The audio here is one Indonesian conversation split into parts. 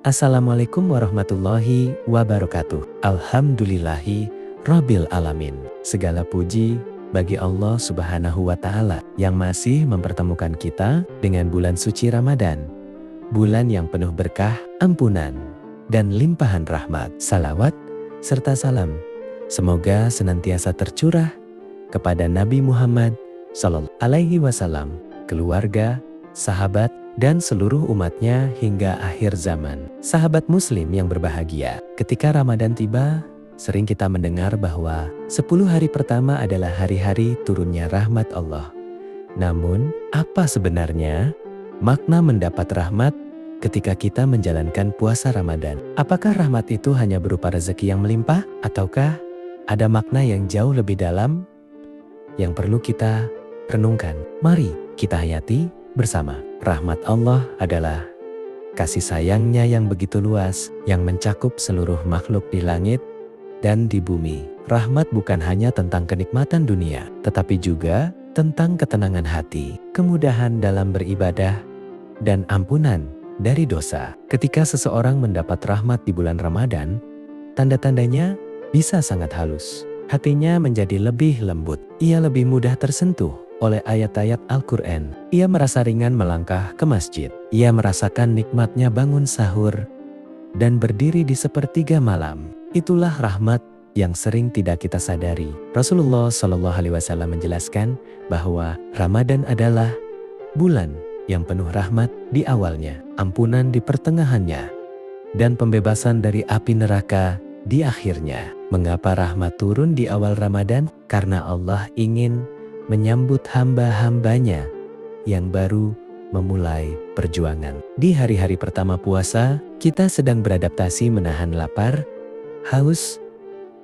Assalamualaikum warahmatullahi wabarakatuh. Alhamdulillahi Rabbil Alamin. Segala puji bagi Allah Subhanahu wa Ta'ala yang masih mempertemukan kita dengan bulan suci Ramadan. Bulan yang penuh berkah, ampunan, dan limpahan rahmat. Salawat serta salam semoga senantiasa tercurah kepada Nabi Muhammad SAW, keluarga, sahabat, dan seluruh umatnya hingga akhir zaman. Sahabat muslim yang berbahagia, ketika Ramadan tiba, sering kita mendengar bahwa 10 hari pertama adalah hari-hari turunnya rahmat Allah. Namun, apa sebenarnya makna mendapat rahmat ketika kita menjalankan puasa Ramadan? Apakah rahmat itu hanya berupa rezeki yang melimpah? Ataukah ada makna yang jauh lebih dalam yang perlu kita renungkan? Mari kita hayati bersama. Rahmat Allah adalah kasih sayangnya yang begitu luas, yang mencakup seluruh makhluk di langit dan di bumi. Rahmat bukan hanya tentang kenikmatan dunia, tetapi juga tentang ketenangan hati, kemudahan dalam beribadah, dan ampunan dari dosa. Ketika seseorang mendapat rahmat di bulan Ramadan, tanda-tandanya bisa sangat halus. Hatinya menjadi lebih lembut, ia lebih mudah tersentuh oleh ayat-ayat Al-Quran. Ia merasa ringan melangkah ke masjid. Ia merasakan nikmatnya bangun sahur dan berdiri di sepertiga malam. Itulah rahmat yang sering tidak kita sadari. Rasulullah SAW menjelaskan bahwa Ramadan adalah bulan yang penuh rahmat di awalnya, ampunan di pertengahannya, dan pembebasan dari api neraka di akhirnya. Mengapa rahmat turun di awal Ramadan? Karena Allah ingin menyambut hamba-hambanya yang baru memulai perjuangan. Di hari-hari pertama puasa, kita sedang beradaptasi menahan lapar, haus,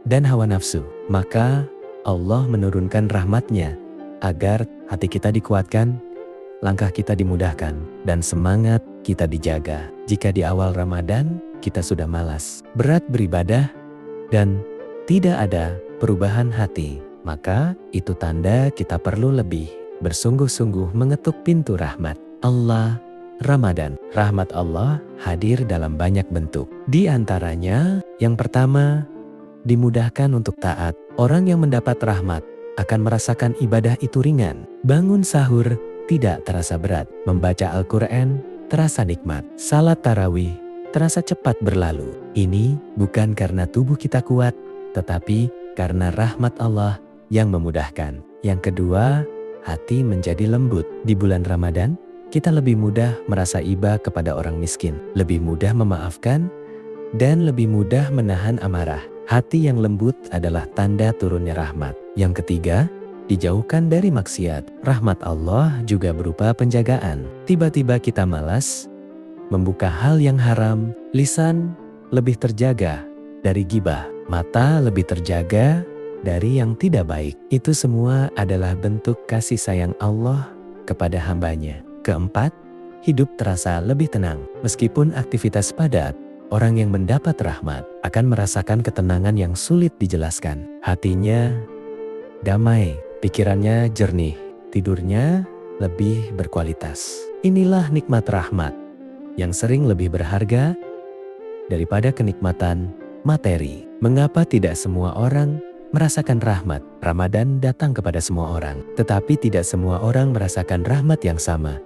dan hawa nafsu. Maka Allah menurunkan rahmatnya agar hati kita dikuatkan, langkah kita dimudahkan, dan semangat kita dijaga. Jika di awal Ramadan kita sudah malas, berat beribadah, dan tidak ada perubahan hati, maka itu tanda kita perlu lebih bersungguh-sungguh mengetuk pintu rahmat Allah. Ramadan, rahmat Allah hadir dalam banyak bentuk. Di antaranya, yang pertama, dimudahkan untuk taat. Orang yang mendapat rahmat akan merasakan ibadah itu ringan. Bangun sahur tidak terasa berat. Membaca Al-Quran terasa nikmat. Salat tarawih terasa cepat berlalu. Ini bukan karena tubuh kita kuat, tetapi karena rahmat Allah yang memudahkan. Yang kedua, hati menjadi lembut. Di bulan Ramadan, kita lebih mudah merasa iba kepada orang miskin, lebih mudah memaafkan, dan lebih mudah menahan amarah. Hati yang lembut adalah tanda turunnya rahmat. Yang ketiga, dijauhkan dari maksiat. Rahmat Allah juga berupa penjagaan. Tiba-tiba kita malas membuka hal yang haram, lisan lebih terjaga dari gibah, mata lebih terjaga dari yang tidak baik. Itu semua adalah bentuk kasih sayang Allah kepada hambanya. Keempat, hidup terasa lebih tenang. Meskipun aktivitas padat, orang yang mendapat rahmat akan merasakan ketenangan yang sulit dijelaskan. Hatinya damai, pikirannya jernih, tidurnya lebih berkualitas. Inilah nikmat rahmat yang sering lebih berharga daripada kenikmatan materi. Mengapa tidak semua orang merasakan rahmat? Ramadan datang kepada semua orang, tetapi tidak semua orang merasakan rahmat yang sama.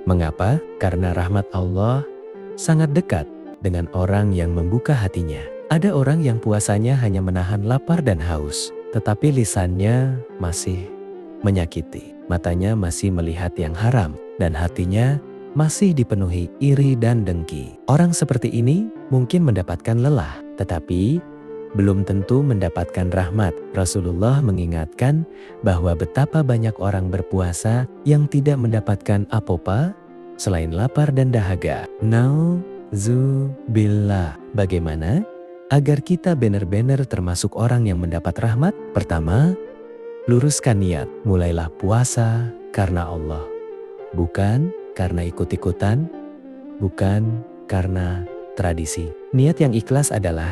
Mengapa? Karena rahmat Allah sangat dekat dengan orang yang membuka hatinya. Ada orang yang puasanya hanya menahan lapar dan haus, tetapi lisannya masih menyakiti, matanya masih melihat yang haram, dan hatinya masih dipenuhi iri dan dengki. Orang seperti ini mungkin mendapatkan lelah, tetapi belum tentu mendapatkan rahmat. Rasulullah mengingatkan bahwa betapa banyak orang berpuasa yang tidak mendapatkan apa-apa selain lapar dan dahaga. Nauzubillah. Bagaimana agar kita benar-benar termasuk orang yang mendapat rahmat? Pertama, luruskan niat. Mulailah puasa karena Allah, bukan karena ikut-ikutan, bukan karena tradisi. Niat yang ikhlas adalah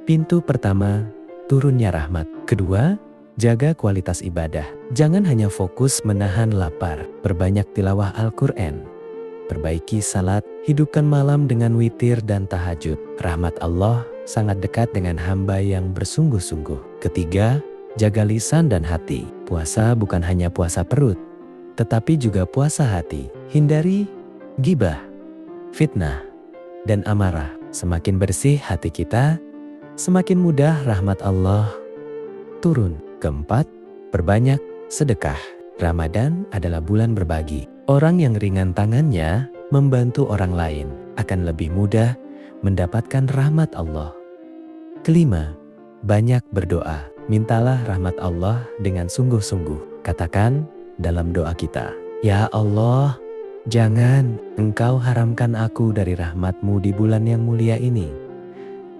pintu pertama turunnya rahmat. Kedua, jaga kualitas ibadah. Jangan hanya fokus menahan lapar. Perbanyak tilawah Al-Quran, perbaiki salat, hidupkan malam dengan witir dan tahajud. Rahmat Allah sangat dekat dengan hamba yang bersungguh-sungguh. Ketiga, jaga lisan dan hati. Puasa bukan hanya puasa perut, tetapi juga puasa hati. Hindari ghibah, fitnah, dan amarah. Semakin bersih hati kita, semakin mudah rahmat Allah turun. Keempat, perbanyak sedekah. Ramadan adalah bulan berbagi. Orang yang ringan tangannya membantu orang lain akan lebih mudah mendapatkan rahmat Allah. Kelima, banyak berdoa. Mintalah rahmat Allah dengan sungguh-sungguh. Katakan dalam doa kita, "Ya Allah, jangan Engkau haramkan aku dari rahmat-Mu di bulan yang mulia ini."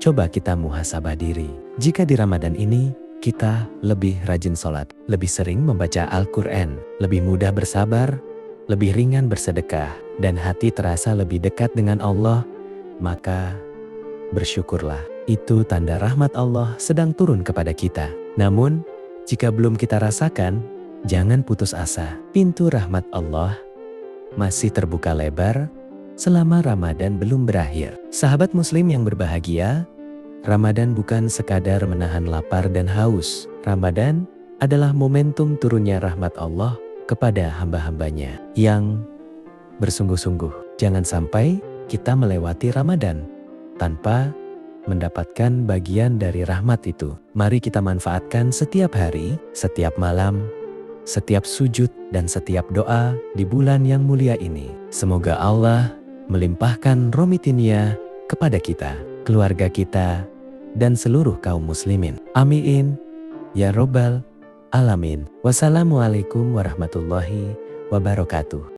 Coba kita muhasabah diri. Jika di Ramadan ini kita lebih rajin sholat, lebih sering membaca Al-Quran, lebih mudah bersabar, lebih ringan bersedekah, dan hati terasa lebih dekat dengan Allah, maka bersyukurlah. Itu tanda rahmat Allah sedang turun kepada kita. Namun, jika belum kita rasakan, jangan putus asa. Pintu rahmat Allah masih terbuka lebar selama Ramadan belum berakhir. Sahabat muslim yang berbahagia, Ramadan bukan sekadar menahan lapar dan haus. Ramadan adalah momentum turunnya rahmat Allah kepada hamba-hambanya yang bersungguh-sungguh. Jangan sampai kita melewati Ramadan tanpa mendapatkan bagian dari rahmat itu. Mari kita manfaatkan setiap hari, setiap malam, setiap sujud, dan setiap doa di bulan yang mulia ini. Semoga Allah melimpahkan rahmat-Nya kepada kita, keluarga kita, dan seluruh kaum muslimin. Amin ya Rabbal Alamin. Wassalamualaikum warahmatullahi wabarakatuh.